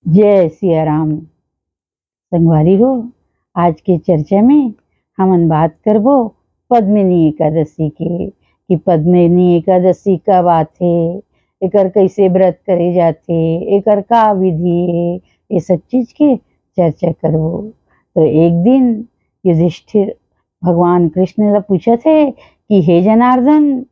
जय सिया राम। संगवारी हो, आज के चर्चा में हमन बात करबो पद्मिनी एकादशी के कि पद्मिनी एकादशी कब आथे, एकर कैसे व्रत करे जाथे, एकर का विधि है, ये सब चीज के चर्चा करबो। तो एक दिन युधिष्ठिर भगवान कृष्ण ला पूछा थे कि हे जनार्दन,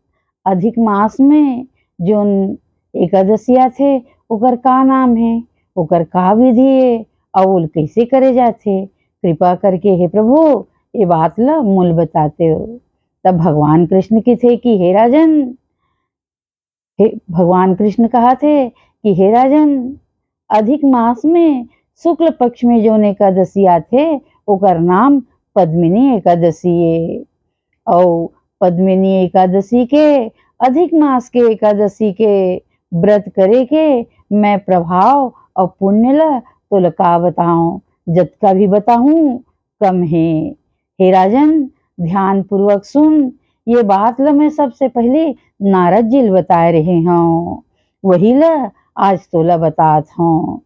अधिक मास में जोन एकादशी आथे ओकर का नाम है, ओकर का विधि है और कैसे करे जाथे, कृपा करके हे प्रभु ये बात ला मूल बताते हो। तब भगवान कृष्ण के थे कि हे राजन, हे भगवान कृष्ण कहा थे कि हे राजन, अधिक मास में शुक्ल पक्ष में जो एकादशी आथे ओकर नाम पद्मिनी एकादशी है। और पद्मिनी एकादशी के, अधिक मास के एकादशी के व्रत करे के मैं प्रभाव और पुण्य ला तो लका बताऊं, जतका भी बताऊं कम है। हे राजन, ध्यान पूर्वक सुन, ये बात ला मैं सबसे पहले नारद जी बताए रहे हूँ, वही ला आज तोला बतात हूँ।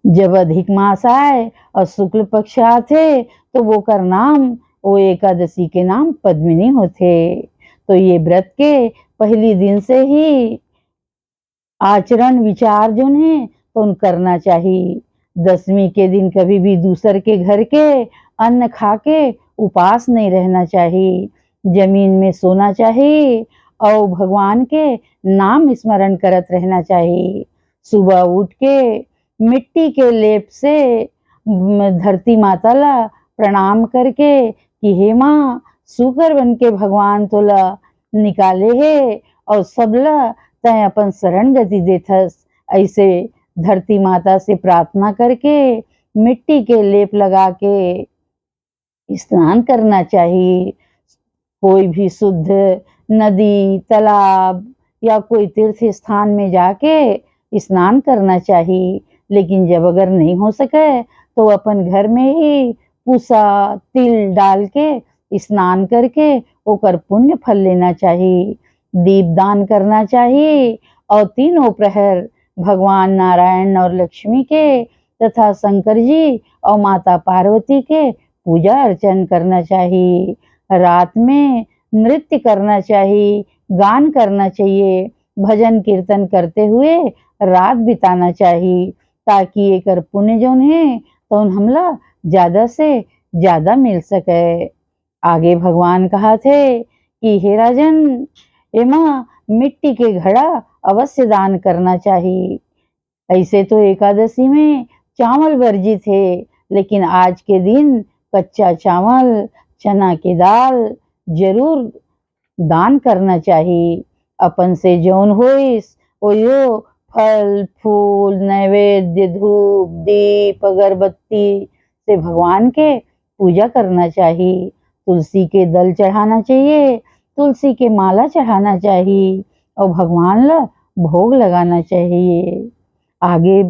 जब अधिक मास आए और शुक्ल पक्ष आथे तो वो कर नाम, वो एकादशी के नाम पद्मिनी होते। तो ये व्रत के पहली दिन से ही आचरण विचार जो है तो उन करना चाहिए। दसवीं के दिन कभी भी दूसर के घर के अन्न खा के उपास नहीं रहना चाहिए, जमीन में सोना चाहिए और भगवान के नाम स्मरण करत रहना चाहिए। सुबह उठ के मिट्टी के लेप से धरती माता ला प्रणाम करके कि हे माँ, शुकर बन के भगवान तोला निकाले है और सबला तय अपन शरण गति देथस, ऐसे धरती माता से प्रार्थना करके मिट्टी के लेप लगा के स्नान करना चाहिए। कोई भी शुद्ध नदी, तालाब या कोई तीर्थ स्थान में जाके स्नान करना चाहिए। लेकिन जब अगर नहीं हो सके तो अपन घर में ही पूसा तिल डाल के स्नान करके ओकर पुण्य फल लेना चाहिए। दीपदान करना चाहिए और तीनों प्रहर भगवान नारायण और लक्ष्मी के तथा शंकर जी और माता पार्वती के पूजा अर्चन करना चाहिए। रात में नृत्य करना चाहिए, गान करना चाहिए, भजन कीर्तन करते हुए रात बिताना चाहिए, ताकि एकर पुण्य जोन है तो हमला ज्यादा से ज्यादा मिल सके। आगे भगवान कहा थे कि हे राजन, एमा मिट्टी के घड़ा अवश्य दान करना चाहिए। ऐसे तो एकादशी में चावल वर्जित है, लेकिन आज के दिन कच्चा चावल, चना की दाल जरूर दान करना चाहिए। अपन से जौन होइस ओयो फल फूल नैवेद्य धूप दीप अगरबत्ती से भगवान के पूजा करना चाहिए। तुलसी के दल चढ़ाना चाहिए, तुलसी के माला चढ़ाना चाहिए और भगवान ला भोग लगाना चाहिए। आगे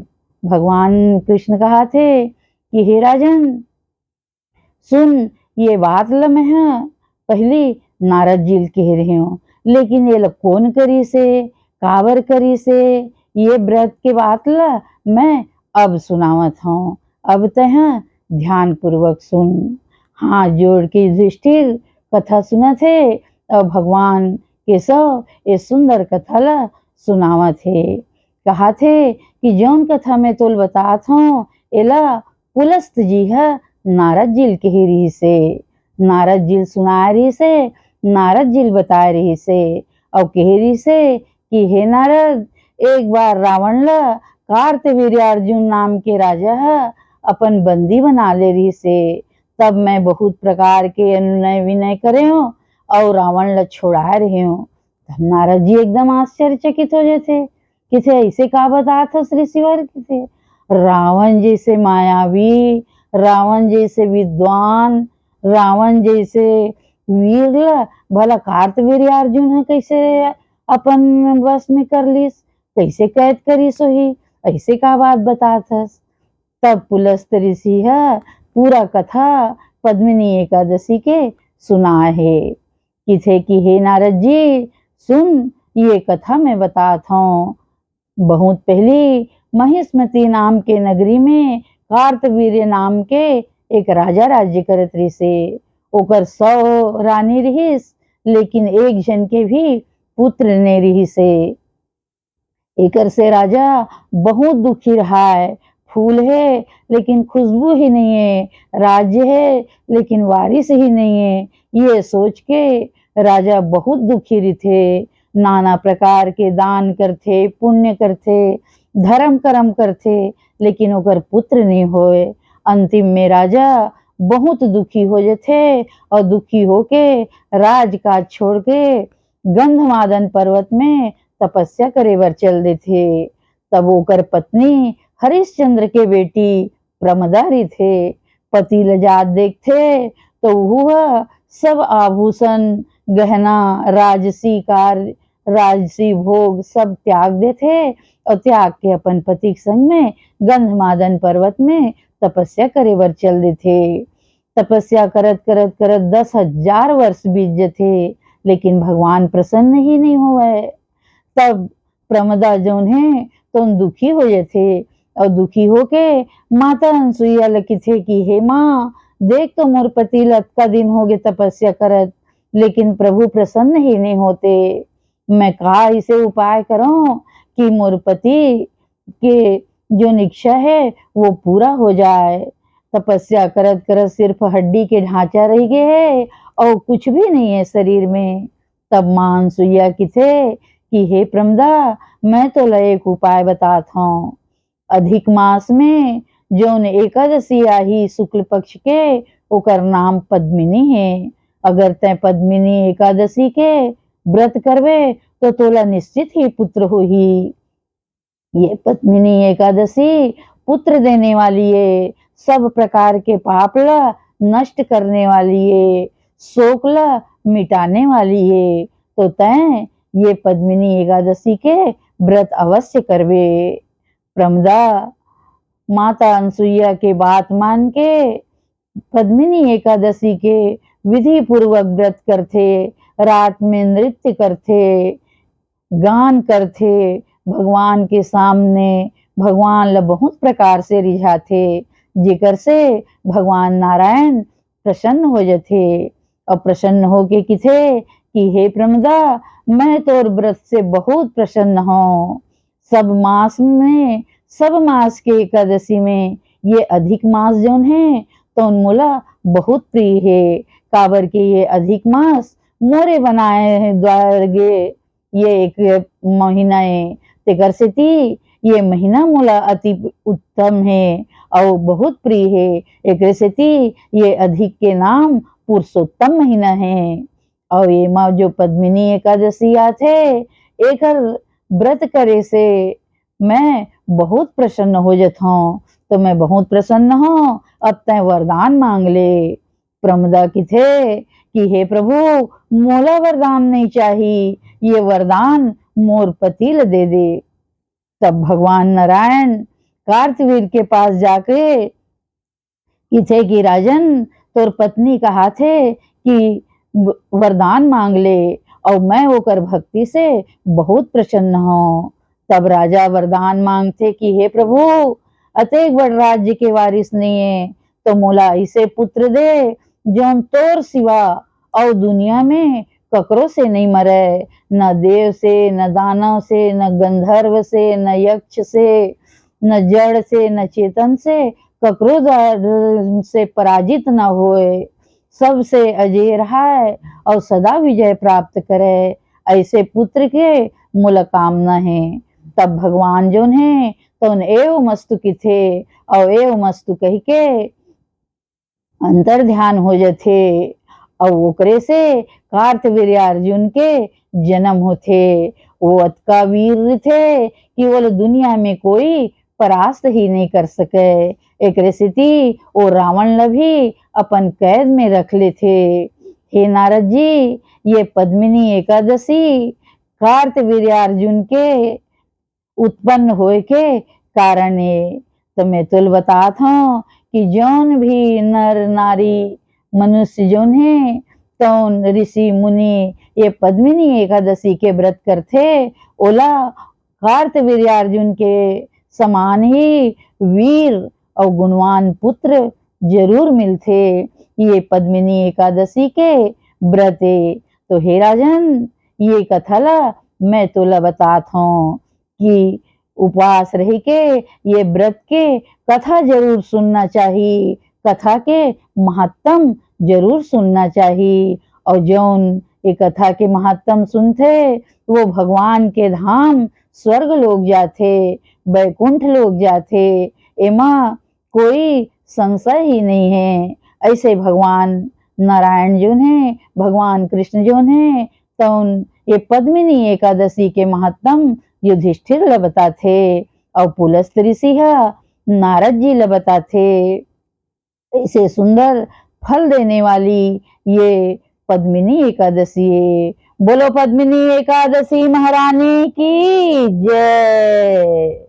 भगवान कृष्ण कहा थे कि हे राजन सुन, ये बात ला मैं पहली नारद जी कह रही हूँ, लेकिन ये लोग कौन करी से, काबर करी से, ये व्रत के बात ला मैं अब सुनावत हूँ। अब तह ध्यान पूर्वक सुन। हाथ जोड़ के युधिष्ठिर कथा सुनत है और भगवान केशव ये सुंदर कथा ला सुनावत है। कहा थे कि जौन कथा में तोल बतात हूँ एला पुलस्त जी है नारद जी कह रही से, नारद जी सुना रही से, नारद जी बता रही से और कह रही से कि हे नारद, एक बार रावण ला कार्तवीर्यार्जुन नाम के राजा है अपन बंदी बना ले रही से। तब मैं बहुत प्रकार के अनुनय विनय करे हूँ और रावण ला छुड़ा रहे हूँ। तब नारद जी एकदम आश्चर्यचकित हो जाते, किसे ऐसे का बता था श्री शिवर किसे, रावण जैसे मायावी, रावण जैसे विद्वान, रावण जैसे वीर ला भला कार्तवीर्यार्जुन है कैसे अपन वश में कर लीस, कैसे कैद करीस ही, ऐसे का बात बताथस। तब पुलस्त ऋषि है पूरा कथा पद्मिनी एकादशी के सुना है कि थे कि हे नारद जी सुन, ये कथा मैं बताता हूँ। बहुत पहले महिष्मती नाम के नगरी में कार्तवीर्य नाम के एक राजा राज्य करत रिसे। ओकर 100 रानी रहिस, लेकिन एक जन के भी पुत्र ने रहिसे। एकर से राजा बहुत दुखी रहा है। फूल है लेकिन खुशबू ही नहीं है, राज्य है लेकिन वारिस ही नहीं है। ये सोच के राजा बहुत दुखी थे। नाना प्रकार के दान करथे, पुण्य करथे, धर्म कर्म करथे, लेकिन ओकर पुत्र नहीं होए। अंतिम में राजा बहुत दुखी हो जाथे और दुखी होके राजकाज छोड़ के गंधमादन पर्वत में तपस्या करे बर चल देथे। तब ओकर पत्नी हरिश्चंद्र के बेटी प्रमदारी थे। पति ल जात देखथे तो वह सब आभूषण, गहना, राजसी कार्य, राजसी भोग सब त्याग देथे और त्याग के अपन पति के संग में गंधमादन पर्वत में तपस्या करे बर चल देथे। तपस्या करत करत करत 10,000 वर्ष बीत जथे, लेकिन भगवान प्रसन्न ही नहीं हुए। तब प्रमदा जौन है तो दुखी हो जाथे और दुखी होके माता अनसुईया ल कथे कि हे माँ, देख तो मोर पति ल अतका दिन हो गए तपस्या करत, लेकिन प्रभु प्रसन्न ही नहीं होते। मैं का इसे उपाय करूं कि मोर पति के जो इच्छा है वो पूरा हो जाए। तपस्या करत करत सिर्फ हड्डी के ढांचा रह गए है और कुछ भी नहीं है शरीर में। तब मां अनसुईया कथे कि हे प्रमदा, मैं तो एक उपाय बतात हूँ। अधिक मास में जौन एकादशी आही शुक्ल पक्ष के, ओकर नाम पद्मिनी है। अगर तय पद्मिनी एकादशी के व्रत करवे तो तोला निश्चित ही पुत्र होही। ये पद्मिनी एकादशी पुत्र देने वाली है, सब प्रकार के पाप ला नष्ट करने वाली है, शोक ला मिटाने वाली है। तो तय ये पद्मिनी एकादशी के व्रत अवश्य करवे। प्रमदा माता अनसुईया के बात मान के पद्मिनी एकादशी के विधि पूर्वक व्रत करथे, रात में नृत्य करथे, गान करथे, भगवान के सामने भगवान ल बहुत प्रकार से रिझाथे, जेकर से भगवान नारायण प्रसन्न हो जाथे। और प्रसन्न होके कथे कि हे प्रमदा, मैं तोर व्रत से बहुत प्रसन्न हूँ। सब मास के एकादशी में ये अधिक मास जौन है तो मोला बहुत प्रिय है। काबर के ये अधिक मास मोरे बनाए हैं द्वारगे ये एक महीना है, तेकर सेती ये महीना मोला अति उत्तम है और बहुत प्रिय है। एक सेती ये अधिक के नाम पुरुषोत्तम महीना है। और ये माँ जो पद्मिनी एकादशी आथे, एकर व्रत करे से मैं बहुत प्रसन्न हो जात हूँ। तो मैं बहुत प्रसन्न हूँ, अब तय वरदान मांग ले। प्रमदा कथे कि हे प्रभु, मोला वरदान नहीं चाहिए, ये वरदान मोर पति ल दे दे। तब भगवान नारायण कार्तवीर के पास जाके कथे कि राजन, तोर पत्नी कहा थे कि वरदान मांग ले और मैं होकर भक्ति से बहुत प्रसन्न हूँ। तब राजा वरदान मांगते कि हे प्रभु, अतेक बड़ राज्य के वारिस नहीं है, तो मोला इसे पुत्र दे जौन तोर सिवा और दुनिया में ककरो से नहीं मरे, न देव से, न दानव से, न गंधर्व से, न यक्ष से, न जड़ से, न चेतन से, ककरो से पराजित न होए, सबसे अजय रहाए और सदा विजय प्राप्त करे, ऐसे पुत्र के मूल कामना है। तब भगवान जोन है तो एव मस्तु किथे और एव मस्तु कही के अंतर ध्यान हो जाथे और ओकरे से कार्तवीर्य अर्जुन के जन्म होथे। वो अतका वीर थे कि वो दुनिया में कोई परास्त ही नहीं कर सके। एक स्थिति वो रावण ल भी अपन कैद में रख ले थे। हे नारद जी, ये पद्मिनी एकादशी कार्तवीर्य अर्जुन के उत्पन्न होए के कारण है। तो मैं तुल बतात हूँ कि जौन भी नर नारी मनुष्य जौन है तौन ऋषि मुनि ये पद्मिनी एकादशी के व्रत करथे, ओला कार्तवीर्य अर्जुन के समान ही वीर और गुणवान पुत्र जरूर मिलते। ये पद्मिनी एकादशी के व्रते तो हे राजन, ये कथा ला मैं तो ला बतात हूँ कि उपवास रह के ये व्रत के कथा जरूर सुनना चाहिए, कथा के महत्तम जरूर सुनना चाहिए। और जौन ये कथा के महत्तम सुनते वो भगवान के धाम स्वर्ग लोग जाते, बैकुंठ लोग जाते, एमा कोई संशय ही नहीं है। ऐसे भगवान नारायण जो ने, भगवान कृष्ण जो ने, तो ये पद्मिनी एकादशी के महत्तम युधिष्ठिर ल बताथे और पुलस्त ऋषि नारद जी ल बताथे। ऐसे सुंदर फल देने वाली ये पद्मिनी एकादशी है। बोलो पद्मिनी एकादशी महारानी की जय।